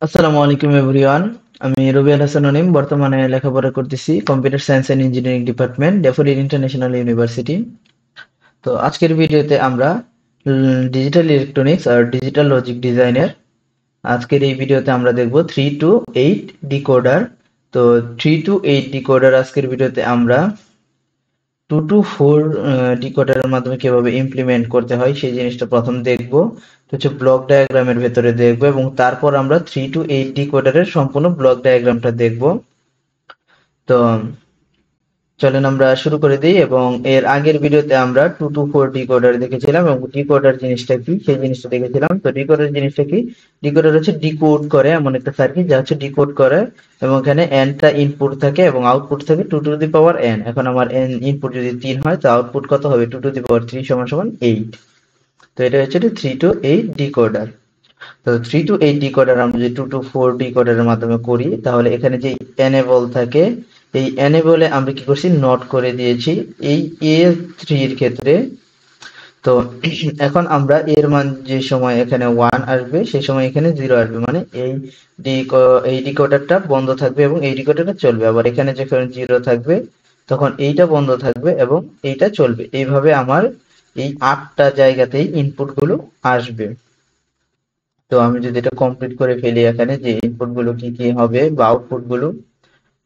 আসসালামু আলাইকুম এভরিওয়ান। আমি রবিউল হাসান অনিম বর্তমানে লেখাপড়া করতেছি computer science and engineering department daffodil international university. তো আজকের ভিডিওতে আমরা ডিজিটাল ইলেকট্রনিক্স আর ডিজিটাল লজিক ডিজাইনের আজকের এই ভিডিওতে আমরা দেখব 3 to 8 ডিকোডার। তো 3 to 8 ডিকোডার আজকের ভিডিওতে আমরা 2 to 4 ডিকোডারের মাধ্যমে কিভাবে ইমপ্লিমেন্ট করতে হয় সেই জিনিসটা প্রথম দেখবো। তো হচ্ছে ব্লক ডায়াগ্রামের ভেতরে দেখবো এবং তারপর আমরা 3 to 8 ডিকোডারের সম্পূর্ণ ব্লক ডায়াগ্রামটা দেখবো। তো চলেন আমরা শুরু করে দিই। এবং এর আগের ভিডিওতে আমরা 2 to 4 ডিকোডার দেখেছিলাম এবং ডিকোডার জিনিসটা কি সেই জিনিসটা দেখেছিলাম। তো ডিকোডার জিনিসটা কি? ডিকোডার হচ্ছে ডিকোড করে এমন একটা সার্কিট যা হচ্ছে ডিকোড করে এবং এখানে এনটা ইনপুট থাকে এবং আউটপুট থাকে 2 to the power n। এখন আমার n ইনপুট যদি 3 হয় তো আউটপুট কত হবে? 2 to the power 3 সমান সমান 8। তো এটা হচ্ছে 3 to 8 ডিকোডার। তো 3 to 8 ডিকোডার আমরা যদি 2 to 4 ডিকোডারের মাধ্যমে করি তাহলে এখানে যে এনেবল থাকে এই এনেবলে আমরা কি করছি? নট করে দিয়েছি এই A3 এর ক্ষেত্রে। তো এখন আমরা এর মান যে সময় এখানে 1 আসবে সেই সময় এখানে 0 আসবে, মানে এই ডিকোডারটা বন্ধ থাকবে এবং এই ডিকোডারটা চলবে। আবার এখানে যখন 0 থাকবে তখন এইটা বন্ধ থাকবে এবং এইটা চলবে। এইভাবে আমার এই 8টা জায়গাতেই ইনপুট গুলো আসবে। তো আমি যদি এটা কমপ্লিট করে ফেলি এখানে যে ইনপুট গুলো কি কি হবে বা আউটপুট গুলো,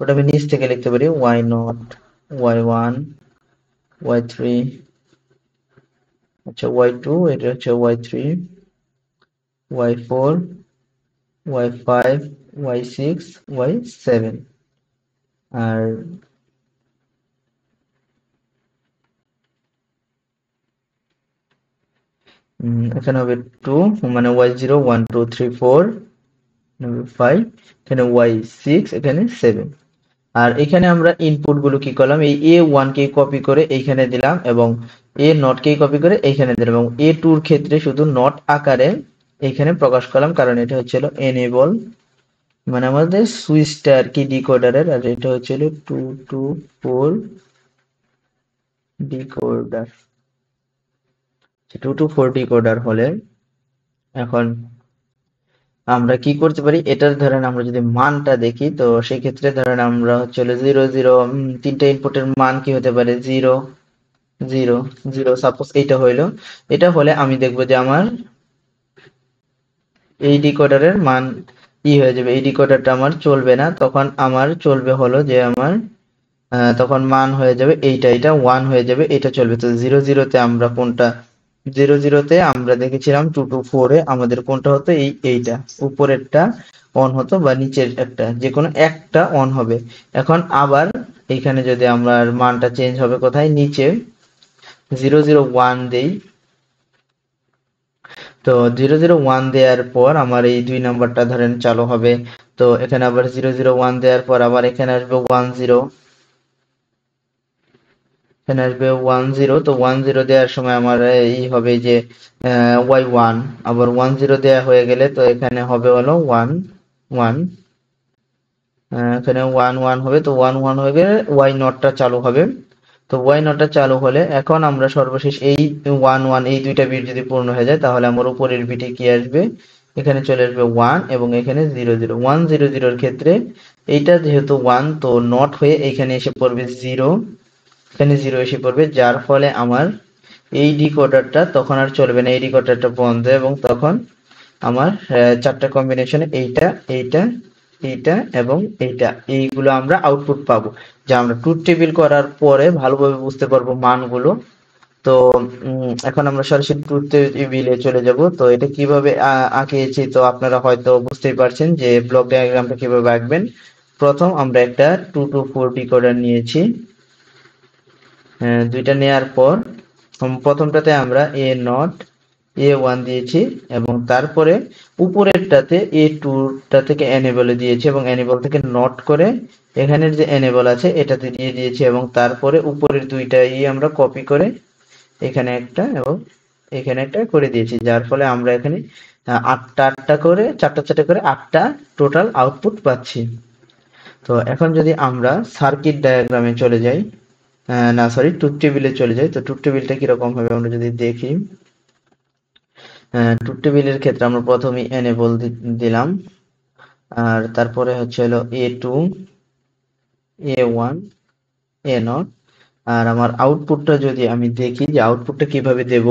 ওটা আমি নিচ থেকে লিখতে পারি y0, y1, y3, আচ্ছা y2, এটা হচ্ছে y3, y4, y5, y6, y7। আর এখানে হবে 2, মানে y0, 1 2 3 4, 5, এখানে y6, এখানে 7। আর এখানে আমরা ইনপুট গুলো কি করলাম? এই A1 কে কপি করে এইখানে দিলাম এবং A0 কে কপি করে এইখানে দিলাম এবং A2 এর ক্ষেত্রে শুধু নট আকারে এইখানে প্রকাশ করলাম, কারণ এটা হচ্ছিল এনেবল, মানে আমাদের সুইচটা আর কি ডিকোডারের। আর এটা হচ্ছিল 2 to 4 ডিকোডার। 2 to 4 ডিকোডার হলে এখন আমরা কি করতে পারি? এটার ধরেন আমরা যদি মানটা দেখি তো সেই ক্ষেত্রে ধরেন আমরা হচ্ছিল 0 0, তিনটা ইনপুটের মান কি হতে পারে? 0 0 0, সাপোজ এইটা হইলো। এটা হলে আমি দেখবো যে আমার এই ডিকোডারের মান হয়ে যাবে, এই ডিকোডারটা আমার চলবে না। তখন আমার চলবে হলো যে আমার তখন মান হয়ে যাবে এইটা, এটা 1 হয়ে যাবে, এটা চলবে। তো 0 0 তে আমরা কোনটা? 0 0 তে আমরা দেখেছিলাম 2 to 4 আমাদের কোনটা হতো? এইটা উপরেরটা অন হতো বা নিচের একটা যে কোনো একটা অন হবে। এখন আবার এইখানে যদি আমরা মানটা চেঞ্জ হবে কোথায়? নিচে 0 0 1 দেই। তো 0 0 1 দেওয়ার পর আমার এই 2 নাম্বারটা ধরেন চালু হবে। তো এখানে আবার 0 0 1 দেওয়ার পর আবার এখানে আসবে 1 0, এখানে আসবে 1 0। তো 1 0 দেওয়ার সময় আমার এই হবে যে y1। আবার 1 0 দেওয়া হয়ে গেলে তো এখানে হবে হলো 1 1, এখানে 1 1 হবে। তো 1 1 হয়ে গেলে y নটটা চালু হবে। তো y নটটা চালু হলে এখন আমরা সর্বশেষ এই 1 1 এই দুইটা বিট যদি পূর্ণ হয়ে যায় তাহলে আমার উপরের বিটে কি আসবে? এখানে চলে আসবে 1 এবং এখানে 0 0। 1 0 0 এর ক্ষেত্রে এইটা যেহেতু 1 তো নট হয়ে এখানে এসে পড়বে 0, এখানে 0 এসে পড়বে, যার ফলে আমার এই ডিকোডারটা তখন আর চলবে না, এই ডিকোডারটা বন্ধ। এবং তখন আমার চারটা কম্বিনেশনে এইটা এইটা এইটা এবং এইটা, এইগুলো আমরা আউটপুট পাবো, যা আমরা ট্রুথ টেবিল করার পরে ভালোভাবে বুঝতে পারবো মানগুলো। তো এখন আমরা সরাসরি ট্রুথ টেবিলে চলে যাব। তো এটা কিভাবে আঁকিয়েছি তো আপনারা হয়তো বুঝতেই পারছেন যে ব্লক ডায়াগ্রামটা কিভাবে আঁকবেন। প্রথম আমরা একটা 2 to 4 ডিকোডার নিয়েছি। দুইটা নেয়ার পর প্রথমটাতে আমরা A0 A1 দিয়েছি এবং তারপরে উপরেরটাতে A2টা থেকে এনেবলে দিয়েছি এবং এনেবল থেকে নট করে এখানের যে এনেবল আছে এটাতে দিয়ে দিয়েছি এবং তারপরে উপরের দুইটাই আমরা কপি করে এখানে একটা এবং এখানে একটা করে দিয়েছি, যার ফলে আমরা এখানে আটটা আটটা করে চারটা চারটা করে 8টা টোটাল আউটপুট পাচ্ছি। তো এখন যদি আমরা সার্কিট ডায়াগ্রামে চলে যাই, না সরি ট্রুথ টেবিলে চলে যাই। তো ট্রুথ টেবিলটা কিরকম হবে আমরা যদি দেখি, ট্রুথ টেবিলের ক্ষেত্রে আমরা প্রথমে এনেবল দিলাম। আর তারপরে হচ্ছে হলো A2, A1, A0। আর আমার আউটপুটটা যদি আমি দেখি যে আউটপুটটা কিভাবে দেব,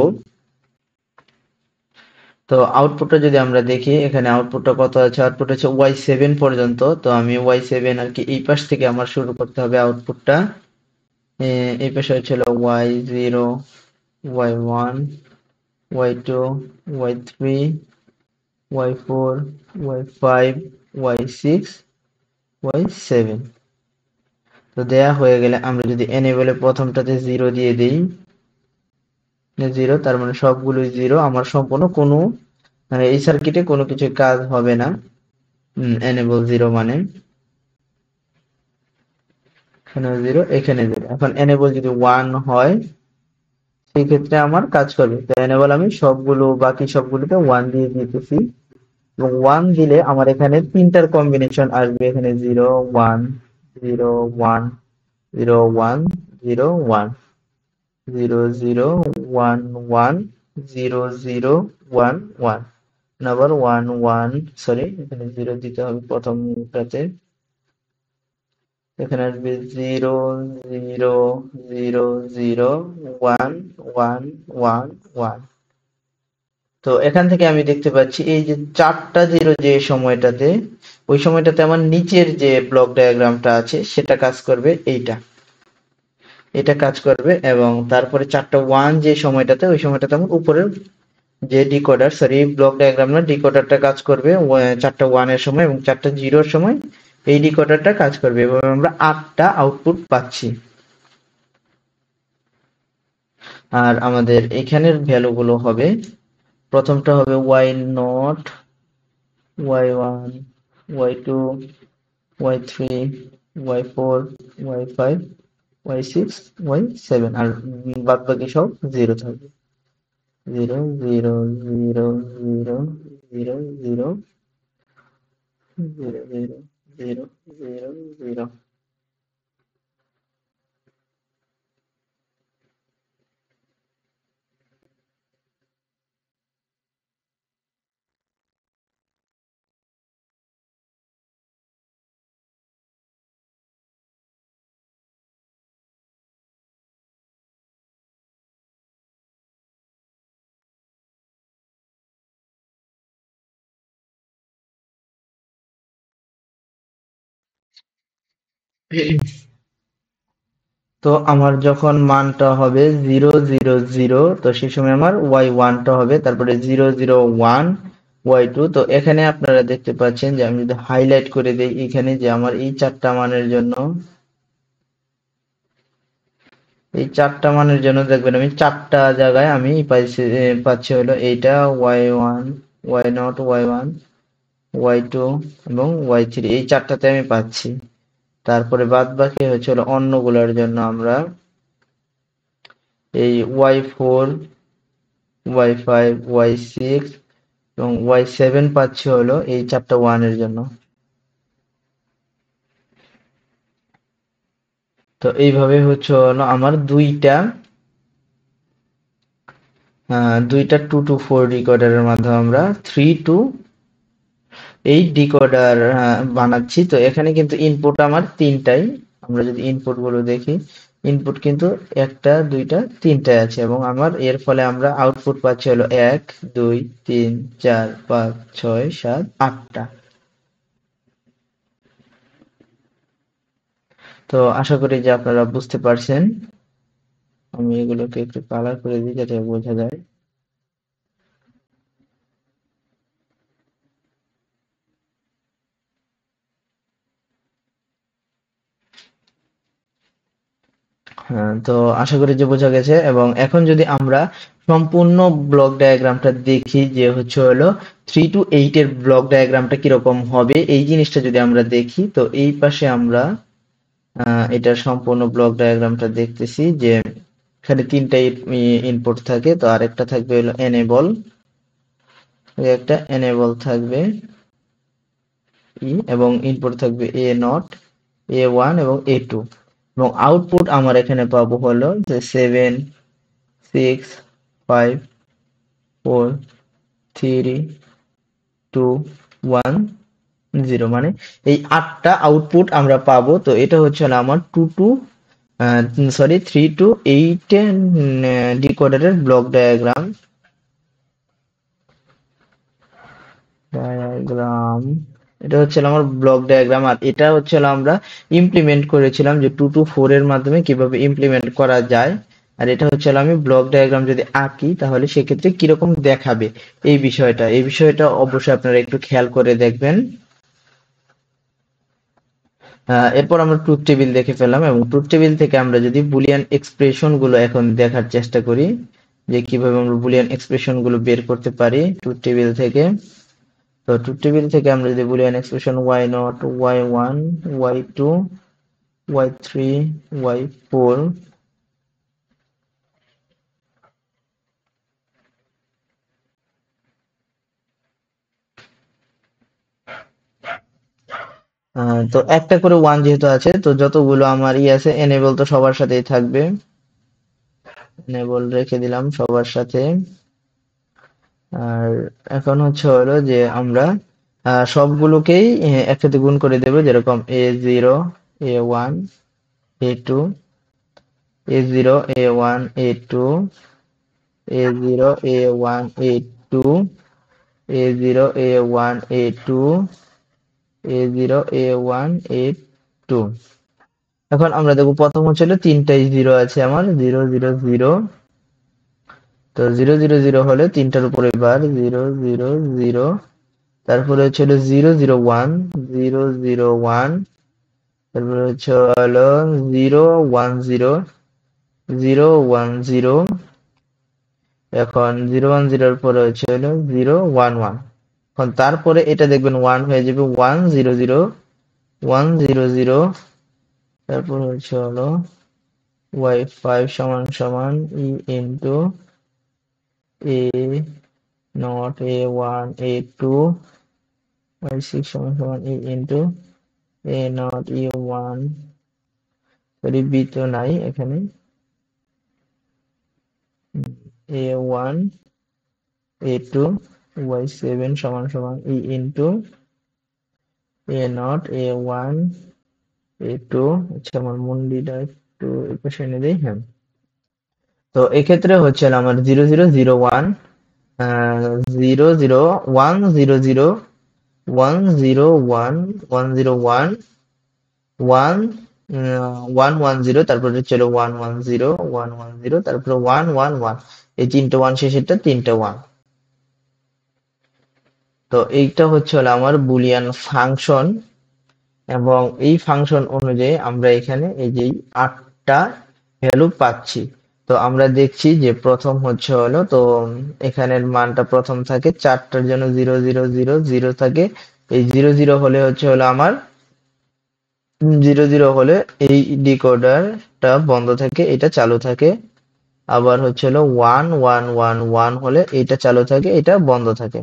তো আউটপুটটা যদি আমরা দেখি এখানে আউটপুটটা কত আছে, আউটপুট হচ্ছে Y7 পর্যন্ত। তো আমি Y7 আর কি এই পাশ থেকে আমার শুরু করতে হবে আউটপুটটা। এই পাশে হচ্ছিল Y0, Y1, Y2, Y3, Y4, Y5, Y6, Y7। তো দেয়া হয়ে গেলে আমরা যদি এনেবলে প্রথমটাতে 0 দিয়ে দিই, 0, তার মানে সবগুলোই 0। আমার সম্পূর্ণ কোনো এই সার্কিটে কোনো কিছু কাজ হবে না। এনেবল 0 মানে এখানে 0, এখানে 0। এখন এনেবল যদি 1 হয় সেই ক্ষেত্রে আমার কাজ করবে। তো এনেবল আমি সবগুলো বাকি সবগুলোতে 1 দিয়ে দিতেছি, এবং 1 দিলে আমার এখানে তিনটার কম্বিনেশন আসবে। এখানে 0, 1, 0, 1, 0, 1, 0, 1, 0, 0, 1, 1, 0, 0, 1, 1, আবার 1, 1, সরি এখানে 0 দিতে হবে প্রথমটাতে। এখানে আসবে 0, 0, 0, 0, 1, 1, 1, 1। তো এখান থেকে আমি দেখতে পাচ্ছি এই যে 4টা 0 যে সময়টাতে, ওই সময়টাতে আমার নিচের যে ব্লক ডায়াগ্রামটা আছে সেটা কাজ করবে, এটা কাজ করবে। এবং তারপরে 4টা 1 যে সময়টাতে, ওই সময়টাতে আমার উপরের যে ডিকোডার, সরি ব্লক ডায়াগ্রাম না, ডিকোডারটা কাজ করবে 4টা 1 এর সময়, এবং 4টা 0 এর সময় এই ডিকোডারটা কাজ করবে, এবং আমরা 8টা আউটপুট পাচ্ছি। আর আমাদের এখানের ভ্যালুগুলো হবে, প্রথমটা হবে y0, y1, y2, y3, y4, y5, y6, y7। আর বাদ বাকি সব 0 থাকবে। 0, 0, 0, 0, 0, 0, 0, 0, 0, 0, 0। তো আমার যখন মানটা হবে 0, 0, 0, তো সেই সময় আমার y1টা হবে, তারপরে 0, 0, 1, y2। তো এখানে আপনারা দেখতে পাচ্ছেন যে আমি যদি হাইলাইট করে দেই এখানে, যে আমার এই 4টা মানের জন্য, দেখবেন আমি 4টা জায়গায় আমি পাচ্ছি হলো এইটা y1, y0, y1, y2 এবং y3, এই 4টাতে আমি পাচ্ছি। তারপরে বাদ বাকি হচ্ছে হলো অন্যগুলোর জন্য আমরা এই y4, y5, y6 এবং y7 পাচ্ছি হলো এই 4টা 1 এর জন্য। তো এইভাবে হচ্ছে হলো আমার দুইটা 2 to 4 ডিকোডারের মাধ্যমে আমরা 3 to 8 ডিকোডার বানাচ্ছি। তো এখানে কিন্তু ইনপুট আমার তিনটাই। আমরা যদি ইনপুট গুলো দেখি, ইনপুট কিন্তু একটা, দুইটা, তিনটায় আছে, এবং আমার এর ফলে আমরা আউটপুট পাচ্ছি হলো 1, 2, 3, 4, 5, 6, 7, 8টা। তো আশা করি যে আপনারা বুঝতে পারছেন। আমি এগুলোকে একটু কালার করে দিই যাতে বোঝা যায়। হ্যাঁ, তো আশা করি যে বোঝা গেছে। এবং এখন যদি আমরা সম্পূর্ণ ব্লক ডায়াগ্রামটা দেখি, যে হচ্ছে হলো 3 to 8 এর ব্লক ডায়াগ্রামটা কিরকম হবে, এই জিনিসটা যদি আমরা দেখি, তো এই পাশে আমরা এটার সম্পূর্ণ ব্লক ডায়াগ্রামটা দেখতেছি, যে এখানে তিনটা ইনপুট থাকে। তো আরেকটা থাকবে হলো এনেবল, একটা এনেবল থাকবে এবং ইনপুট থাকবে A0, A1 এবং A2। এবং আউটপুট আমার এখানে পাবো হলো যে 7, 6, 5, 4, 3, 2, 1, 0 মানে এই 8টা আউটপুট আমরা পাবো। তো এটা হচ্ছে হলো আমার 3 to 8 ডিকোডারের ব্লক ডায়াগ্রাম। এটা হচ্ছে হলো আমার ব্লক ডায়াগ্রাম, আর এটা হচ্ছে হলো আমরা ইমপ্লিমেন্ট করেছিলাম যে 2 to 4 এর মাধ্যমে কিভাবে ইমপ্লিমেন্ট করা যায়। আর এটা হচ্ছে হলো আমি ব্লক ডায়াগ্রাম যদি আঁকি তাহলে সেক্ষেত্রে কিরকম দেখাবে এই বিষয়টা অবশ্যই আপনারা একটু খেয়াল করে দেখবেন। এরপর আমরা ট্রুথ টেবিল দেখে ফেললাম, এবং ট্রুথ টেবিল থেকে আমরা যদি বুলিয়ান এক্সপ্রেশন গুলো এখন দেখার চেষ্টা করি যে কিভাবে আমরা বুলিয়ান এক্সপ্রেশন গুলো বের করতে পারি ট্রুথ টেবিল থেকে। তো ট্রুথ টেবিল থেকে আমরা যদি Boolean expression y0, y1, y2, y3, y4, তো একটা করে ওয়ান যেহেতু আছে, তো যতগুলো আমার আছে এনেবল তো সবার সাথেই থাকবে, এনেবল রেখে দিলাম সবার সাথে। আর এখন হচ্ছে হলো যে আমরা সবগুলোকেই একসাথে গুণ করে দেব, যেরকম a0, a1, a2, a0, a1, a2, a0, a1, a2, a0, a1, a2, a0, a1, a2। এখন আমরা দেখব প্রথম হচ্ছে হলো তিনটাই জিরো আছে আমার, 0 0 0। তো 0 0 0 হলে তিনটার উপরে বার 0 0 0। তারপরে হচ্ছে হলো 0 0 1, 0 0 1। তারপরে হচ্ছে হলো 0 1 0, 0 1 0। এখন 0 1 0 এর পরে হচ্ছে হলো 0 1 1। এখন তারপরে এটা দেখবেন 1 হয়ে যাবে 1 0 0, 1 0 0। তারপর হচ্ছে হলো y5 সমান সমান e into a not a1 a2, y6 সমান সমান e into a not e1, sorry b তো নাই এখানে, a1 a2, y7 সমান সমান e into a not a1 a2। আচ্ছা, আমার মুন্ডিটা একটু এপাশে এনে দেই। হ্যাঁ, তো এক্ষেত্রে হচ্ছে আমার 0 0 0 1, 0 0 1 0 0, 1 0 1 1 0 1, 1 1 1 0। তারপরে হচ্ছে 1 1 0 1 1 0, তারপরে 1 1 1। এই তিনটে ওয়ান শেষেরটা তিনটে ওয়ান। তো এইটা হচ্ছে হলো আমার বুলিয়ান ফাংশন, এবং এই ফাংশন অনুযায়ী আমরা এখানে এই যে 8টা ভ্যালু পাচ্ছি। তো আমরা দেখছি যে প্রথম হচ্ছে হলো, তো এখানের মানটা প্রথম থাকে 4টার জন্য 0 0 0 0 থাকে। এই 0 0 হলে হচ্ছে হলো আমার 0 0 হলে এই ডিকোডারটা বন্ধ থাকে, এটা চালু থাকে। আবার হচ্ছে হলো 1 1 1 1 হলে এটা চালু থাকে, এটা বন্ধ থাকে।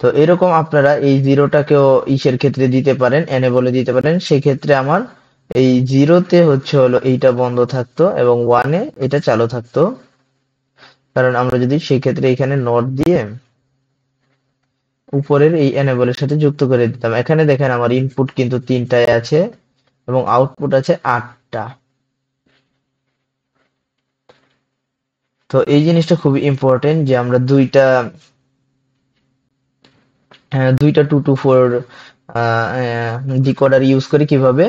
তো এরকম আপনারা এই জিরোটাকেও ইসের ক্ষেত্রে দিতে পারেন, এনেবলে দিতে পারেন। সেক্ষেত্রে আমার এই জিরোতে হচ্ছে হলো এইটা বন্ধ থাকতো এবং ওয়ানে এটা চালু থাকতো। কারণ আমরা যদি সেই ক্ষেত্রে এখানে নট দিয়ে উপরের এই এনেবলের সাথে যুক্ত করে দিতাম। এখানে দেখেন আমার ইনপুট কিন্তু 3টায় আছে এবং আউটপুট আছে 8টা। তো এই জিনিসটা খুবই ইম্পর্টেন্ট যে আমরা দুইটা 2 to 4 ডিকোডার ইউজ করে কিভাবে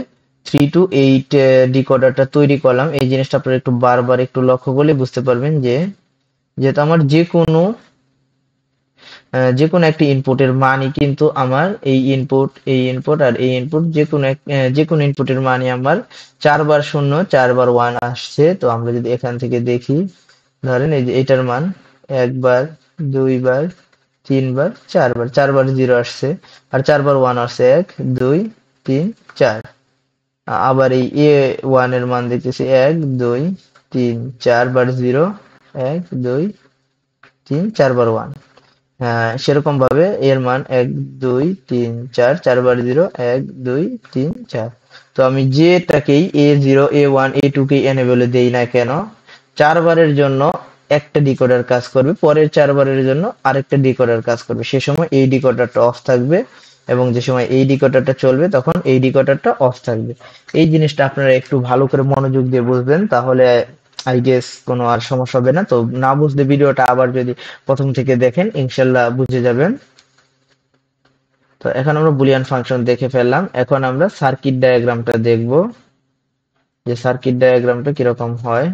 3 to 8 ডিকোডারটা তৈরি করলাম। এই জিনিসটা আপনারা একটু বারবার একটু লক্ষ্য করলে বুঝতে পারবেন যে যেহেতু আমার যে কোনো একটি ইনপুটের মানই কিন্তু আমার এই ইনপুট আর এই ইনপুট যে কোনো ইনপুটের মানই আমার 4 বার 0 4 বার 1 আসছে। তো আমরা যদি এখান থেকে দেখি, ধরেন এই যে এটার মান 1 বার 2 বার 3 বার 4 বার, 4 বার 0 আসছে, আর 4 বার 1 আসছে 1 2 3 4। আবার এই a1 এর মান দেখতেছি 1 2 3 4 বার 0 1 2 3 4 বার 1। সেরকম ভাবে এর মান 1 2 3 4, 4 বার 0 1 2 3 4। তো আমি যেটাকেই a0 a1 a2 কে এনেবলে দেই না কেন, 4 বারের জন্য একটা ডিকোডার কাজ করবে, পরের 4 বারের জন্য আরেকটা ডিকোডার কাজ করবে। সে সময় এই ডিকোডারটা অফ থাকবে এবং যে সময় এই ডিকোডারটা চলবে তখন এই ডিকোডারটা অফ থাকবে। এই জিনিসটা আপনারা একটু ভালো করে মনোযোগ দিয়ে বুঝবেন, তাহলে আই গেস কোনো আর সমস্যা হবে না। তো না বুঝলে ভিডিওটা আবার যদি প্রথম থেকে দেখেন ইনশাল্লাহ বুঝে যাবেন। তো এখন আমরা বুলিয়ান ফাংশন দেখে ফেললাম, এখন আমরা সার্কিট ডায়াগ্রামটা দেখব যে সার্কিট ডায়াগ্রামটা কিরকম হয়।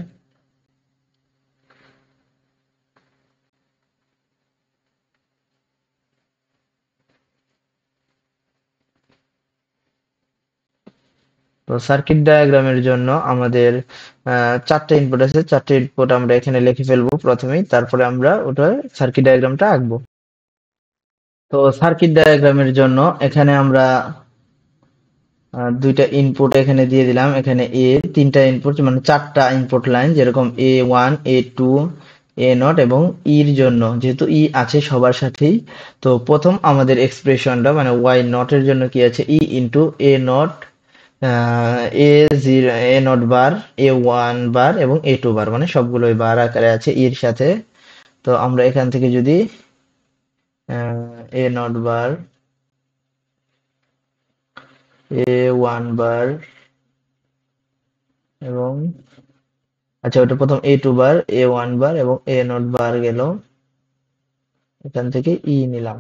তো সার্কিট ডায়াগ্রামের জন্য আমাদের 4টা ইনপুট আছে, 4টা ইনপুট আমরা এখানে লিখে ফেলবো প্রথমেই, তারপরে আমরা ওটা সার্কিট ডায়াগ্রামটা আঁকবো। তো সার্কিট ডায়াগ্রামের জন্য এখানে আমরা দুইটা ইনপুট এখানে দিয়ে দিলাম। এখানে তিনটা ইনপুট মানে 4টা ইনপুট লাইন, যেরকম A1 A2 A0 এবং এর জন্য যেহেতু আছে সবার সাথেই, তো প্রথম আমাদের এক্সপ্রেশনটা মানে Y0 এর জন্য কি আছে ইন্টু A0, A0 A0 বার, A1 বার এবং A2 বার, মানে সবগুলোই বার আকারে আছে এর সাথে। তো আমরা এখান থেকে যদি A0 বার, A1 বার এবং আচ্ছা ওটা প্রথম A2 বার, A1 বার এবং A0 বার গেল, এখান থেকে নিলাম।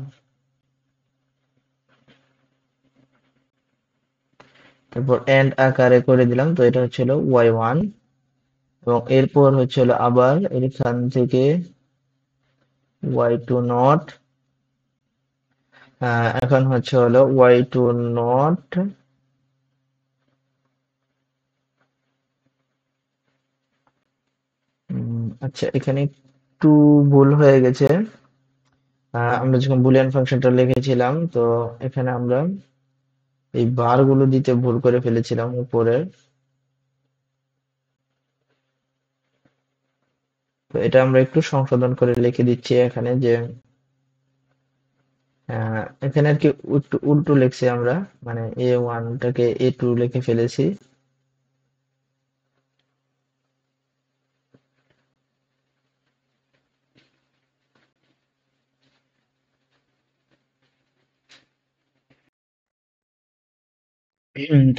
তারপর এন্ড আকারে করে দিলাম, তো এটা হচ্ছে হলো Y1 এবং এরপর হচ্ছে হলো আবার এখান থেকে Y2 নট, এখন হচ্ছে হলো Y2 নট, আচ্ছা এখানে একটু ভুল হয়ে গেছে। আমরা যখন বুলিয়ান ফাংশনটা লিখেছিলাম তো এখানে আমরা এই বার গুলো দিতে ভুল করে ফেলেছিলাম উপরে। তো এটা আমরা একটু সংশোধন করে লিখে দিচ্ছি এখানে যে এখানে আর কি উল্টো উল্টো লিখছি আমরা, মানে A1টাকে A2 লিখে ফেলেছি।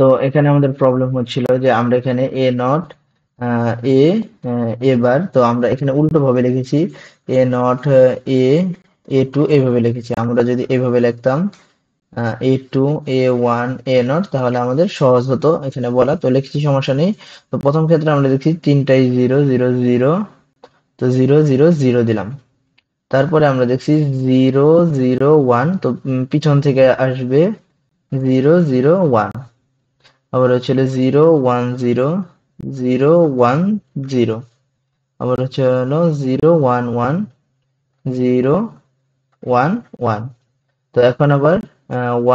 তো এখানে আমাদের প্রবলেম হচ্ছিল যে আমরা এখানে এ নট এ এ বার, তো আমরা এখানে উল্টো ভাবে লিখেছি এ নট এ A2 এইভাবে লিখেছি। আমরা যদি এইভাবে লিখতাম A2 A1 A0 তাহলে আমাদের সহজ হতো এখানে বলা, তো লিখছি সমস্যা নেই। তো প্রথম ক্ষেত্রে আমরা দেখছি তিনটাই 0 0 0, তো 0 0 0 দিলাম। তারপরে আমরা দেখছি 0 0 1, তো পিছন থেকে আসবে 0 0 1, আবার হচ্ছে 0 1 0 0 1 0, আবার হচ্ছে হলো 0 1 1 0 1 1। তো এখন আবার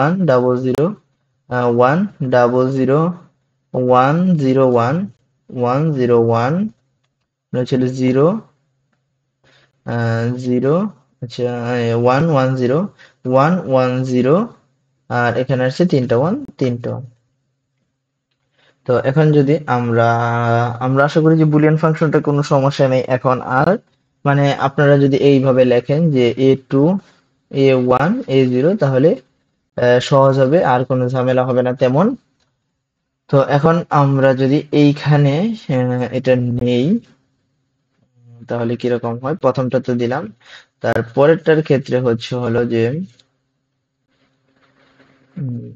1 ডাবল 0 1 ডাবল 0 1 0 1 1 0 1, হচ্ছে 0 0, আচ্ছা 1 1 0 1 1 0, আর এখানে আসছে তিনটা 1 তিনটা 1। তো এখন যদি আমরা আমরা আশা করি যে বুলিয়ান ফাংশনটা কোনো সমস্যা নেই এখন আর, মানে আপনারা যদি এইভাবে লেখেন যে A2 A1 A0 তাহলে সহজ হবে, আর কোনো ঝামেলা হবে না তেমন। তো এখন আমরা যদি এইখানে এটা নেই তাহলে কিরকম হয়, প্রথমটা তো দিলাম, তারপরেরটার ক্ষেত্রে হচ্ছে হলো যে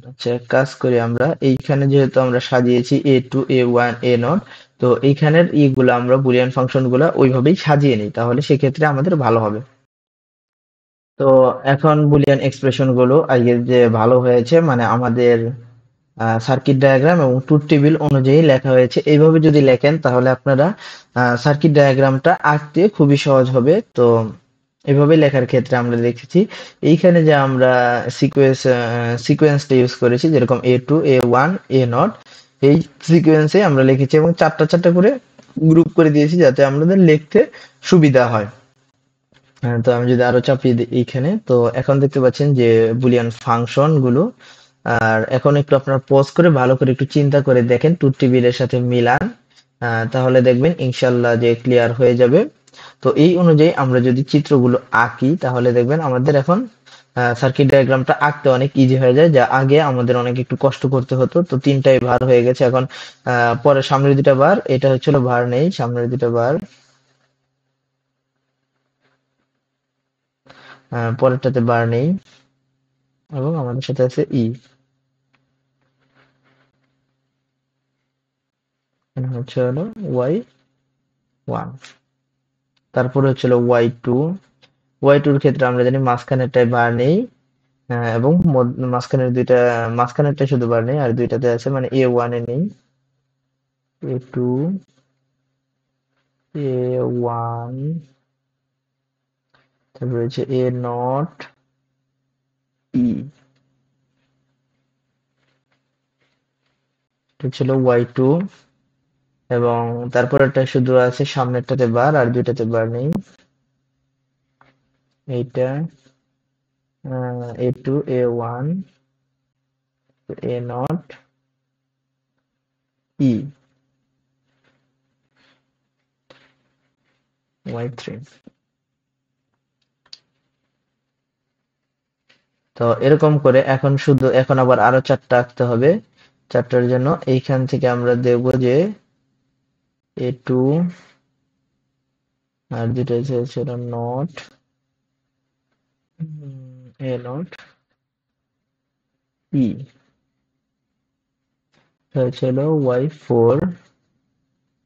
আচ্ছা এক কাজ করি, আমরা এইখানে যেহেতু আমরা সাজিয়েছি A2 A1 A0, তো এইখানের ইগুলো আমরা বুলিয়ান ফাংশন গুলা ওইভাবেই সাজিয়ে নিই, তাহলে সেক্ষেত্রে আমাদের ভালো হবে। তো এখন বুলিয়ান এক্সপ্রেশন গুলো আগে যে ভালো হয়েছে, মানে আমাদের সার্কিট ডায়াগ্রাম এবং ট্রুথ টেবিল অনুযায়ী লেখা হয়েছে। এইভাবে যদি লেখেন তাহলে আপনারা সার্কিট ডায়াগ্রামটা আঁকতে খুবই সহজ হবে। তো এভাবে লেখার ক্ষেত্রে আমরা দেখেছি এইখানে যে আমরা সিকোয়েন্সটা ইউজ করেছি, যেরকম A2 A1 A0, এই সিকোয়েন্সে আমরা লিখেছি এবং চারটা চারটা করে গ্রুপ করে দিয়েছি যাতে আমাদের লিখতে সুবিধা হয়। তো আমি যদি আরো চাপিয়ে দিই এইখানে, তো এখন দেখতে পাচ্ছেন যে বুলিয়ান ফাংশন গুলো। আর এখন একটু আপনারা পজ করে ভালো করে একটু চিন্তা করে দেখেন ট্রুথ টেবিলের সাথে মিলান, তাহলে দেখবেন ইনশাল্লাহ যে ক্লিয়ার হয়ে যাবে। তো এই অনুযায়ী আমরা যদি চিত্রগুলো আঁকি তাহলে দেখবেন আমাদের এখন সার্কিট ডায়াগ্রামটা আঁকতে অনেক ইজি হয়ে যায়, যা আগে আমাদের অনেক একটু কষ্ট করতে হতো। তো তিনটাই ভার হয়ে গেছে এখন। পরে সামনের দুটা বার, এটা হচ্ছিল ভার নেই, সামনের দুটা বার, পরেরটাতে বার নেই, এবং আমাদের সাথে আছে ই, হচ্ছে হলো y1। তারপরে হচ্ছিল y2। y2 এর ক্ষেত্রে আমরা জানি মাঝখানেরটায় বার নেই, এবং মাঝখানেরটা শুধু বার নেই, আর দুইটাতে আছে, মানে a1 এ নেই, a2, a1, তারপরে হচ্ছে a0, e, এটা ছিল y2। এবং তারপরেরটা শুধু আছে সামনেরটাতে বার আর দুইটাতে বার নেই, এইটা a2, a1, a0, e, y3। তো এরকম করে এখন আবার আরো চারটা আঁকতে হবে। চারটার জন্য এইখান থেকে আমরা দেব যে a2, আর দুটো ছিল নট, a0, e, ছিল y4,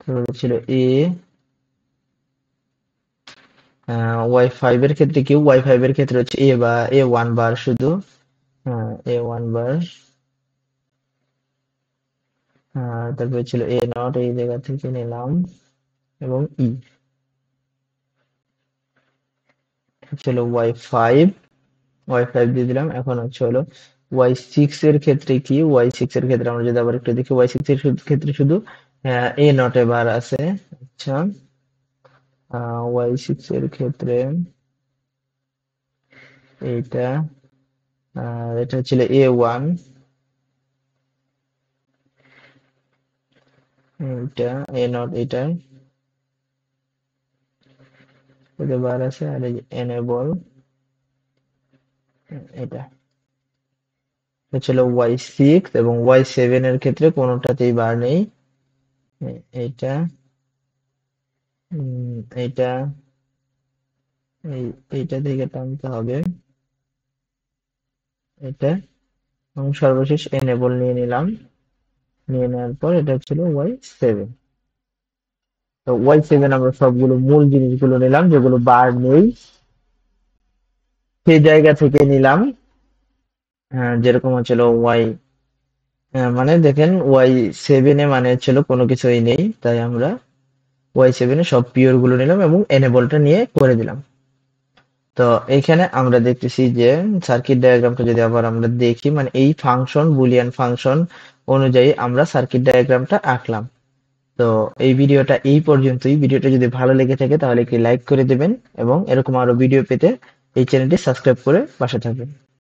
তারপরে ছিল a, y5 এর ক্ষেত্রে কি, y5 এর ক্ষেত্রে হচ্ছে a1 বার শুধু, a1 বার, তারপরে ছিল a0, এই জায়গা থেকে নিলাম, এবং ই ছিল y5 দিয়ে দিলাম। এখন হচ্ছে হলো y6 এর ক্ষেত্রে কি, y6 এর ক্ষেত্রে আমরা যদি আবার একটু দেখি, y6 এর ক্ষেত্রে শুধু a0 এ বার আছে। আচ্ছা, y6 এর ক্ষেত্রে এইটা, এটা ছিল a1, এইটা a0, এটা বার আছে, আর এই এনেবল, এটা ছিল y6। এবং y7 এর ক্ষেত্রে কোনোটাতেই বার নেই, এইটা, এইটা, এইটা থেকে টানতে হবে, এটা, এবং সর্বশেষ এনেবল নিয়ে নিলাম। নিয়ে নেওয়ার পর এটা ছিল y7। তো y7 আমরা সবগুলো মূল জিনিসগুলো নিলাম, যেগুলো বার নেই সেই জায়গা থেকে নিলাম। যেরকম হচ্ছিল মানে দেখেন y7 এ মানে হচ্ছিল কোনো কিছুই নেই, তাই আমরা y7 এ সব পিওর গুলো নিলাম এবং এনেবলটা নিয়ে করে দিলাম। তো এইখানে আমরা দেখতেছি যে সার্কিট ডায়াগ্রামটা যদি আবার আমরা দেখি, মানে এই বুলিয়ান ফাংশন অনুযায়ী আমরা সার্কিট ডায়াগ্রামটা আঁকলাম। তো এই ভিডিওটা এই পর্যন্তই। ভিডিওটা যদি ভালো লেগে থাকে তাহলে একটি লাইক করে দেবেন, এবং এরকম আরো ভিডিও পেতে এই চ্যানেলটি সাবস্ক্রাইব করে পাশে থাকবেন।